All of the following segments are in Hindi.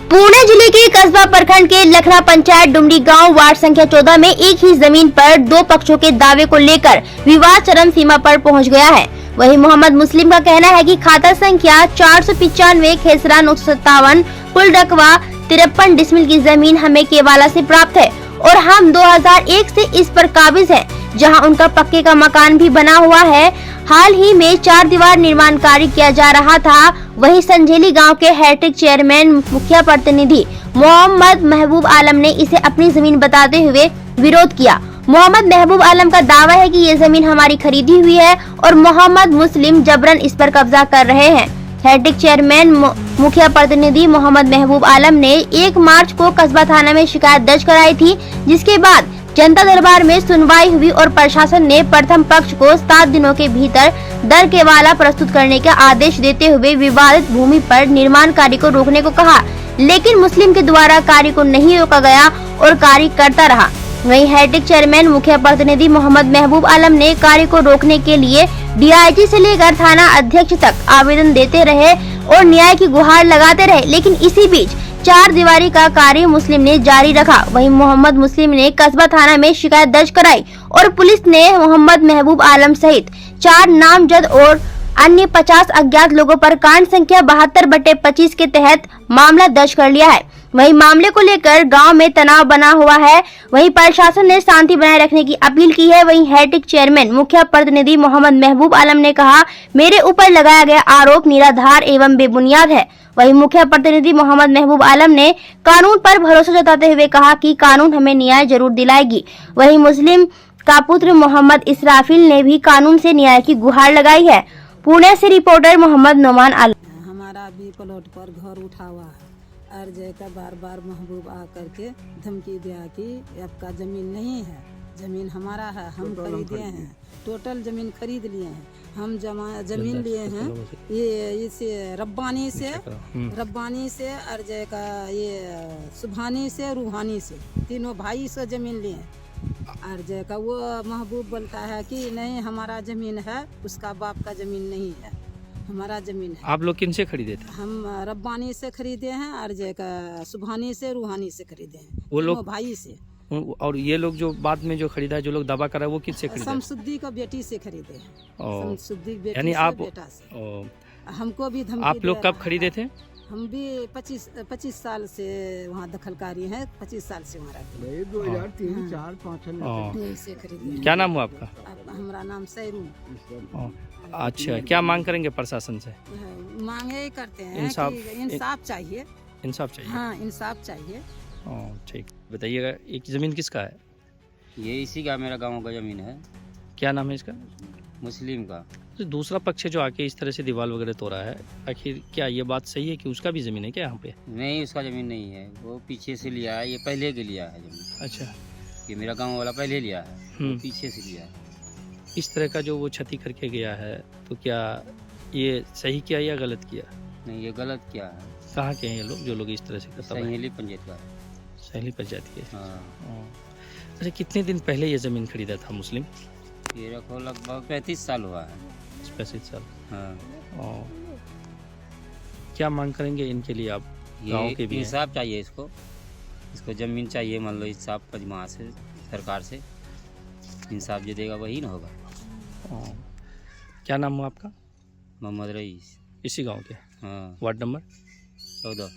पुणे जिले के कस्बा प्रखंड के लखना पंचायत डुमरी गांव वार्ड संख्या 14 में एक ही जमीन पर दो पक्षों के दावे को लेकर विवाद चरम सीमा पर पहुंच गया है। वहीं मोहम्मद मुस्लिम का कहना है कि खाता संख्या 495 खेसरा 957 कुल रकबा 53 डिसमिल की जमीन हमें केवाला से प्राप्त है और हम 2001 से इस पर काबिज हैं, जहां उनका पक्के का मकान भी बना हुआ है। हाल ही में 4 दीवार निर्माण कार्य किया जा रहा था। वहीं संझेली गांव के हैट्रिक चेयरमैन मुखिया प्रतिनिधि मोहम्मद महबूब आलम ने इसे अपनी जमीन बताते हुए विरोध किया। मोहम्मद महबूब आलम का दावा है कि ये जमीन हमारी खरीदी हुई है और मोहम्मद मुस्लिम जबरन इस पर कब्जा कर रहे हैं। हैट्रिक चेयरमैन मुखिया प्रतिनिधि मोहम्मद महबूब आलम ने 1 मार्च को कस्बा थाना में शिकायत दर्ज कराई थी, जिसके बाद जनता दरबार में सुनवाई हुई और प्रशासन ने प्रथम पक्ष को 7 दिनों के भीतर दर केवाला प्रस्तुत करने का आदेश देते हुए विवादित भूमि पर निर्माण कार्य को रोकने को कहा, लेकिन मुस्लिम के द्वारा कार्य को नहीं रोका गया और कार्य करता रहा। वहीं हैट्रिक चेयरमैन मुखिया प्रतिनिधि मोहम्मद महबूब आलम ने कार्य को रोकने के लिए डीआईजी से लेकर थाना अध्यक्ष तक आवेदन देते रहे और न्याय की गुहार लगाते रहे, लेकिन इसी बीच 4 दीवारी का कार्य मुस्लिम ने जारी रखा। वहीं मोहम्मद मुस्लिम ने कस्बा थाना में शिकायत दर्ज कराई और पुलिस ने मोहम्मद महबूब आलम सहित 4 नामजद और अन्य 50 अज्ञात लोगों पर कांड संख्या 72/25 के तहत मामला दर्ज कर लिया है। वहीं मामले को लेकर गांव में तनाव बना हुआ है। वहीं प्रशासन ने शांति बनाए रखने की अपील की है। वहीं हैट्रिक चेयरमैन मुखिया प्रतिनिधि मोहम्मद महबूब आलम ने कहा, मेरे ऊपर लगाया गया आरोप निराधार एवं बेबुनियाद है। वहीं मुखिया प्रतिनिधि मोहम्मद महबूब आलम ने कानून पर भरोसा जताते हुए कहा कि कानून हमें न्याय जरूर दिलाएगी। वहीं मुस्लिम का पुत्र मोहम्मद इसराफिल ने भी कानून से न्याय की गुहार लगाई है। पुणे से रिपोर्टर मोहम्मद नोमान आलम। हमारा भी प्लॉट पर घर उठा हुआ है और जैका बार बार महबूब आ करके धमकी दिया कि आपका जमीन नहीं है, जमीन हमारा है, हम खरीदे हैं, टोटल जमीन खरीद लिए हैं, हम जमीन लिए हैं ये इसे रब्बानी से और जैका ये सुभानी से रूहानी से तीनों भाई से जमीन लिए हैं। और जैका वो महबूब बोलता है कि नहीं हमारा जमीन है, उसका बाप का जमीन नहीं है, हमारा जमीन है। आप लोग किन से खरीदे थे? हम रब्बानी से खरीदे हैं और जैका सुभानी से रूहानी से खरीदे हैं, वो लोग भाई से। और ये लोग जो बाद में जो खरीदा है, जो लोग दावा करा वो किससे खरीदे? शमसुद्दी का बेटी से खरीदे हैं, शमसुद्दी बेटी यानी से आप बेटा से। हमको भी धमकी आप लोग कब खरीदे थे? हम भी 25 साल से वहाँ दखलकारी हैं, 25 साल से वहाँ रहते हैं। 2003, 4, 5 यहीं से खरीदे। क्या नाम हुआ आपका? हमारा नाम सैरून। अच्छा, क्या मांग करेंगे प्रशासन से? मांगे ही करते हैं इंसाफ कि इंसाफ चाहिए। इंसाफ चाहिए। हाँ, इंसाफ चाहिए। ठीक, बताइएगा एक ज़मीन किसका है? ये इसी का मेरा गांव का ज़मीन है। क्या नाम है इसका? मुस्लिम का। तो दूसरा पक्ष है जो आके इस तरह से दीवार वगैरह तोड़ा है, आखिर क्या ये बात सही है कि उसका भी ज़मीन है क्या यहाँ पे? नहीं, उसका ज़मीन नहीं है, वो पीछे से लिया है, ये पहले के लिया है ज़मीन। अच्छा, ये मेरा गांव वाला पहले लिया है, वो पीछे से लिया है। इस तरह का जो वो क्षति करके गया है, तो क्या ये सही किया या गलत किया? नहीं, ये गलत किया है। कहाँ के हैं ये लोग जो लोग इस तरह से करता है? संहेली पंचायत का है। सहेली पंचायत के। हाँ। अच्छा, कितने दिन पहले ये ज़मीन खरीदा था मुस्लिम? ये रखो लगभग 35 साल हुआ है। 35 साल। हाँ। क्या मांग करेंगे इनके लिए आप? गाँव के ये भी इंसाफ चाहिए इसको ज़मीन चाहिए, मान लो इंसाफ पजमा से, सरकार से इंसाफ जो देगा वही ना होगा। क्या नाम हुआ आपका? मोहम्मद रईस। इसी गांव के? हाँ। Ward number 14।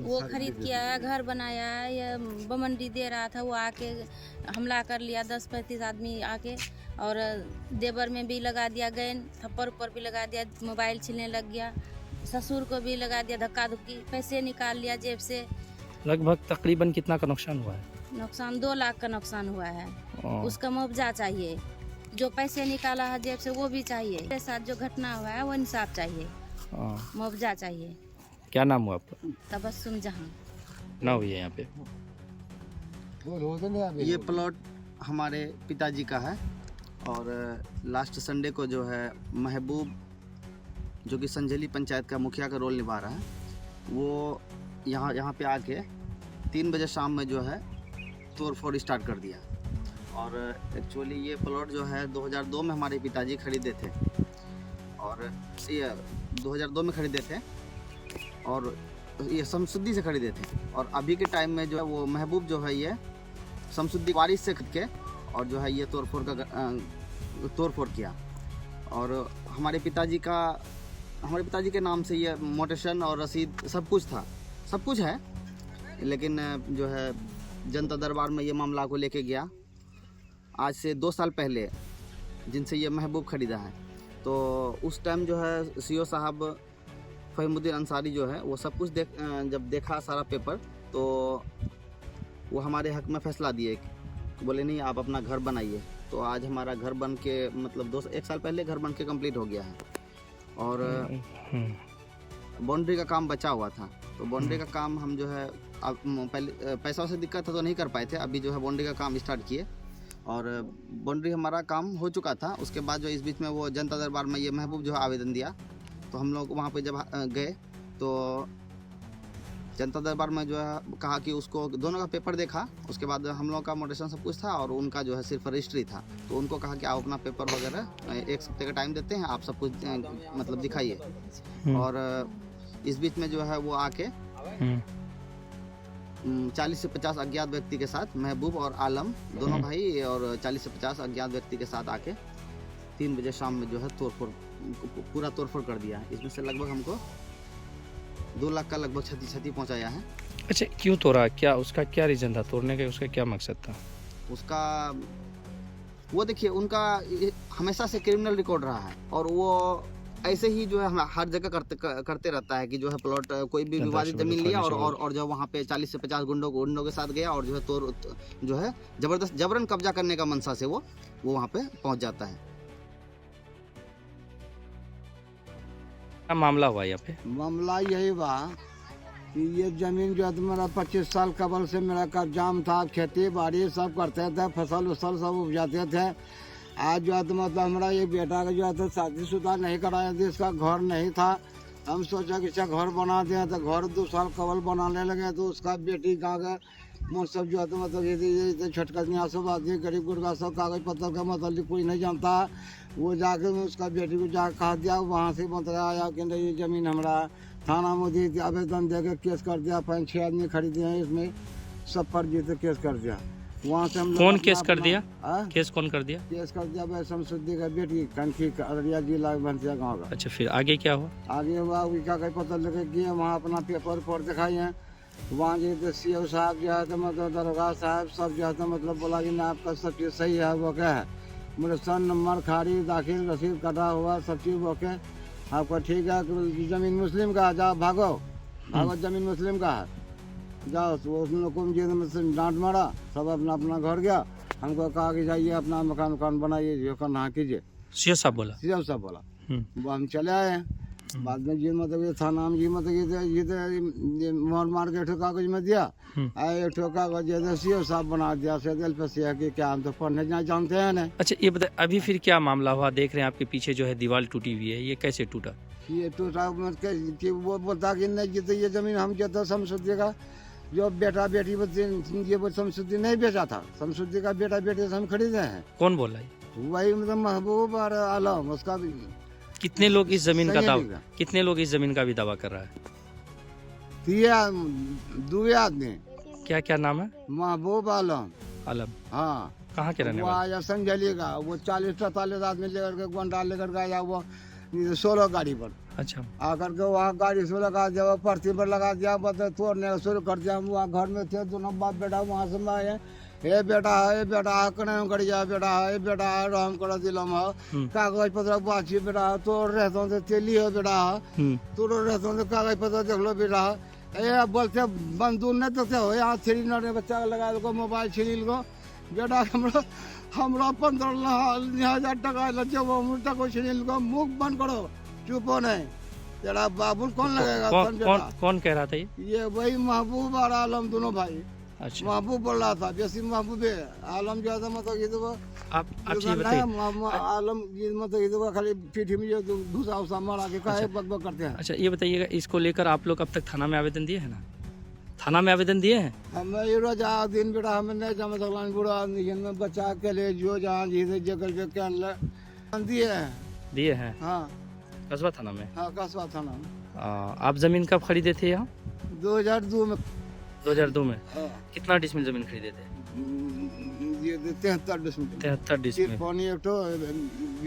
वो खरीद किया है, घर बनाया है, ये बमंडी दे रहा था, वो आके हमला कर लिया, 10-35 आदमी आके, और देवर में भी लगा दिया गैन, थप्पड़ ऊपर भी लगा दिया, मोबाइल छीनने लग गया, ससुर को भी लगा दिया धक्का धुक्की, पैसे निकाल लिया जेब से। लगभग तकरीबन कितना का नुकसान हुआ है? नुकसान 2 लाख का नुकसान हुआ है। उसका मुआवजा चाहिए, जो पैसे निकाला है जेब से वो भी चाहिए। मेरे साथ जो घटना हुआ है वो इंसाफ चाहिए, मुआवजा चाहिए। क्या नाम हुआ आपका? तबस्सुम जहां ना हुई है यहाँ पे। ये प्लॉट हमारे पिताजी का है और लास्ट संडे को जो है महबूब, जो कि संझेली पंचायत का मुखिया का रोल निभा रहा है, वो यहाँ पे आके 3 बजे शाम में जो है तोड़ फोड़ स्टार्ट कर दिया। और एक्चुअली ये प्लॉट जो है 2002 में हमारे पिताजी खरीदे थे, और ये 2002 में खरीदे थे और ये शमसुद्दी से खरीदे थे, और अभी के टाइम में जो है वो महबूब जो है ये शमसुद्दी वारिस से खरीद के और जो है ये तोड़फोड़ किया। और हमारे पिताजी के नाम से ये मोटेशन और रसीद सब कुछ था, सब कुछ है, लेकिन जो है जनता दरबार में ये मामला को लेके गया आज से 2 साल पहले, जिनसे ये महबूब खरीदा है। तो उस टाइम जो है सीओ साहब फहीमुद्दीन अंसारी जो है वो सब कुछ जब देखा सारा पेपर, तो वो हमारे हक में फैसला दिए, बोले नहीं आप अपना घर बनाइए। तो आज हमारा घर बन के मतलब 1 साल पहले घर बन के कंप्लीट हो गया है। और बाउंड्री का काम बचा हुआ था, तो बाउंड्री का काम हम जो है अब पहले पैसा से दिक्कत था तो नहीं कर पाए थे, अभी जो है बाउंड्री का काम स्टार्ट किए और बाउंड्री हमारा काम हो चुका था। उसके बाद जो इस बीच में वो जनता दरबार में ये महबूब जो है आवेदन दिया, तो हम लोग वहाँ पे जब गए तो जनता दरबार में जो है कहा कि उसको दोनों का पेपर देखा, उसके बाद हम लोग का मोटेशन सब कुछ था और उनका जो है सिर्फ रजिस्ट्री था। तो उनको कहा कि आप अपना पेपर वगैरह 1 हफ्ते का टाइम देते हैं, आप सब कुछ मतलब दिखाइए। और इस बीच में जो है वो आके 40 से 50 अज्ञात व्यक्ति के साथ महबूब और आलम दोनों भाई और 40 से 50 अज्ञात व्यक्ति के साथ आके 3 बजे शाम में जो है पूरा तोड़फोड़ कर दिया। इसमें से लगभग हमको 2 लाख का लगभग क्षति पहुंचाया है। अच्छा, क्यों तोड़ा? क्या उसका क्या रीजन था तोड़ने का? उसका क्या मकसद था? उसका वो देखिए, उनका हमेशा से क्रिमिनल रिकॉर्ड रहा है और वो ऐसे ही जो है हर जगह करते रहता है कि जो है प्लॉट कोई भी विवादित जमीन लिया और जो वहाँ पे 40 से 50 गुंडों के साथ गया और जो है जो है जबरन कब्जा करने का मंशा से वो वहाँ पे पहुँच जाता है। क्या मामला हुआ यहाँ पे? मामला यही बा कि ये जमीन जो है तुम्हारा 25 साल कबल से मेरा कब्जाम था, खेती बाड़ी सब करते थे, फसल उसल सब उपजाते थे। आज जो है तो मतलब हमारा ये बेटा का जो है तो शादीशुदा नहीं कराया था, इसका घर नहीं था। हम सोचा कि अच्छा घर बना दें, तो घर 2 साल कबल बनाने लगे तो उसका बेटी कागज सब जो है तो मतलब ये छटकनिया सब आदमी गरीब गुरबा सब कागज पत्तर का मतलब कोई नहीं जानता। वो जाके उसका बेटी को जाकर कहा दिया, वहाँ से मतलब आया कि नहीं ये ज़मीन हमारा, थाना में दी आवेदन दे के केस कर दिया। 5-6 आदमी खरीदे हैं, इसमें सब पर जीते केस कर दिया। वहाँ से हम कौन केस कर दिया? केस कौन कर दिया? केस कर दिया भाई शमसुद्दी का बेटी कनखी अररिया जिला भंसिया गाँव का। अच्छा, फिर आगे क्या हुआ? आगे हुआ उसका कहीं पता लगे गए, वहाँ अपना पेपर पर दिखाई है। वहाँ जो सीओ साहब जो है तो मतलब दरोगा साहब सब जो है तो मतलब बोला कि ना आपका सब चीज़ सही है, वो क्या है मेरे सन नंबर खारिज दाखिल रसीद कटा हुआ सब चीज़ वो क्या आपका ठीक है। ज़मीन मुस्लिम का, जाओ भागो ज़मीन मुस्लिम का है, जाओ। तो उस लोग को मुझे डांट मारा, सब अपना घर गया। हमको कहा कि जाइए अपना मकान बनाइए, जो करना कीजिए। सीओ साहब बोला? वो हम चले आए। बाद में जी मतलब ये थाना में जी मतलब ये मॉल मार्केट कागज में दिया, एक ठो कागज ये सीओ साहब बना दिया सेदल पे से कि क्या हम तो पढ़ने नहीं जानते हैं ना। अच्छा, ये बताए अभी फिर क्या मामला हुआ? देख रहे हैं आपके पीछे जो है दीवार टूटी हुई है, ये कैसे टूटा? ये टूटा कि वो बोलता कि नहीं जीते ये जमीन हम जो शमसुद्दी का जो बेटा बेटी ये वो शमसुद्दी नहीं बेचा था, शमसुद्दी का बेटा बेटी हम खरीदे हैं। कौन बोल रहा है? वही मतलब महबूब और आलम, उसका भी। कितने लोग इस जमीन का भी दावा कर रहा है? 2 आदमी। क्या क्या नाम है? महबूब आलम। हाँ, कहाँ के रहने वो वाले? आया संजली का, वो 40-45 आदमी लेकर के गोंडा लेकर के आया, वो 16 गाड़ी पर। अच्छा, आकर के वहाँ गाड़ी से लगा दिया, पर्ची पर लगा दिया, मतलब तोड़ने शुरू कर दिया। वहाँ घर में थे दोनों बाप बेटा, वहाँ से मैं आए, हे बेटा कने गड़िया बेटा है बेटा राम कर दिलम कागज पत्र बाची बेटा तोड़ रहता हूँ तेली है बेटा तोड़ रहता हूँ कागज पत्र देख लो बेटा। ये बोलते बंदूक नहीं तो हो यहाँ 3 मिनट बच्चा लगा लो मोबाइल छीन लो बेटा हमरा 15,000 टका जब मुझे को छीन लो मुख बंद करो चुप हो नहीं तेरा बाबू कौन लगेगा? कौन कह रहा था ये वही महबूब और आलम दोनों भाई। अच्छा, महबूब बोल रहा था, बेसी महबूब है। आलम जो है मतलब ये तो आप ये बताइए, आलम ये मतलब ये तो खाली पीठी में जो घुसा उसा मारा के काहे बकबक करते हैं। अच्छा, ये बताइएगा, इसको लेकर आप लोग अब तक थाना में आवेदन दिए हैं ना? थाना में आवेदन दिए हैं? हम ये रोज दिन बेटा हमें नहीं जमा सकलान बुरा में बचा के ले जो जहाँ जी जगह के क्या दिए हैं। हाँ, कस्बा थाना में। हाँ, कस्बा थाना में। आप जमीन कब खरीदे थे यहाँ? 2002 में 2002 में हाँ, कितना डिसमिल जमीन खरीदे थे? ये 73 डिसमिल 73 डिसमिल। पानी एक ठो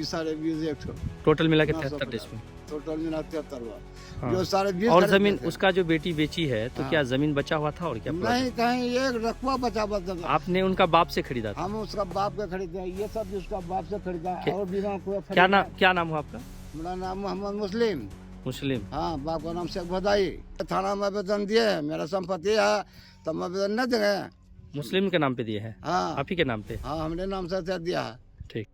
सारे 20 एक ठो टोटल मिला के हाँ, 73 सब डिसमिल। टोटल मिला 73 हुआ हाँ। जो सारे 20 और खरीदे जमीन थे। उसका जो बेटी बेची है तो हाँ। क्या जमीन बचा हुआ था और क्या प्लॉट? नहीं कहीं एक रकबा बचा था। आपने उनका बाप से खरीदा था? हम उसका बाप का खरीदे, ये सब भी उसका बाप से खरीदा और बीमा को क्या नाम हुआ आपका? मेरा नाम मोहम्मद मुस्लिम। मुस्लिम। हाँ, बाप का नाम शेख भदाई। थाना में आवेदन दिए, मेरा संपत्ति है तो हम आवेदन न देंगे। मुस्लिम के नाम पे दिए हैं? हाँ आप ही के नाम पे? हाँ, हमने नाम से दिया है। ठीक।